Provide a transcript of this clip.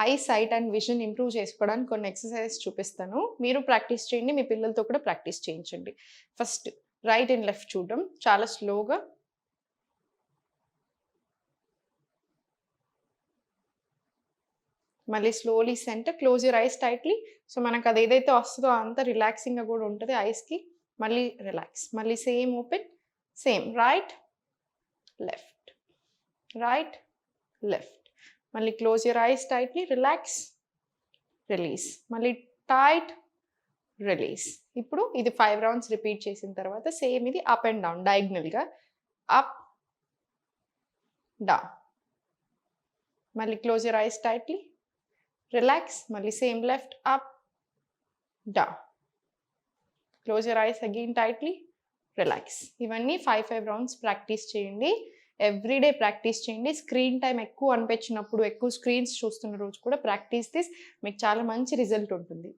Eye sight and vision improve చేసుకోవడానికి కొన్ని exercises చూపిస్తాను. మీరు ప్రాక్టీస్ చేయండి. మీ పిల్లలతో కూడా ప్రాక్టీస్ చేయించండి. ఫస్ట్ రైట్ అండ్ లెఫ్ట్ చూడడం చాలా స్లోగా. మళ్ళీ slowly centre. Close your eyes tightly. So మనకు అది ఏదైతే వస్తుందో అంతా రిలాక్సింగ్గా కూడా ఉంటుంది ఐస్కి. మళ్ళీ రిలాక్స్. మళ్ళీ same open. Same right left right left. మళ్ళీ close your eyes tightly. Relax release. మళ్ళీ టైట్ రిలీజ్. ఇప్పుడు ఇది 5 రౌండ్స్ రిపీట్ చేసిన తర్వాత సేమ్ ఇది అప్ అండ్ డౌన్ డయాగ్నల్గా. Up down. మళ్ళీ close your eyes tightly. Relax. మళ్ళీ same left up down. Close your eyes again tightly. Relax. ఇవన్నీ 5 రౌండ్స్ ప్రాక్టీస్ చేయండి. ఎవ్రీడే ప్రాక్టీస్ చేయండి. స్క్రీన్ టైం ఎక్కువ అనిపించినప్పుడు, ఎక్కువ స్క్రీన్స్ చూస్తున్న రోజు కూడా ప్రాక్టీస్ దిస్. మీకు చాలా మంచి రిజల్ట్ ఉంటుంది.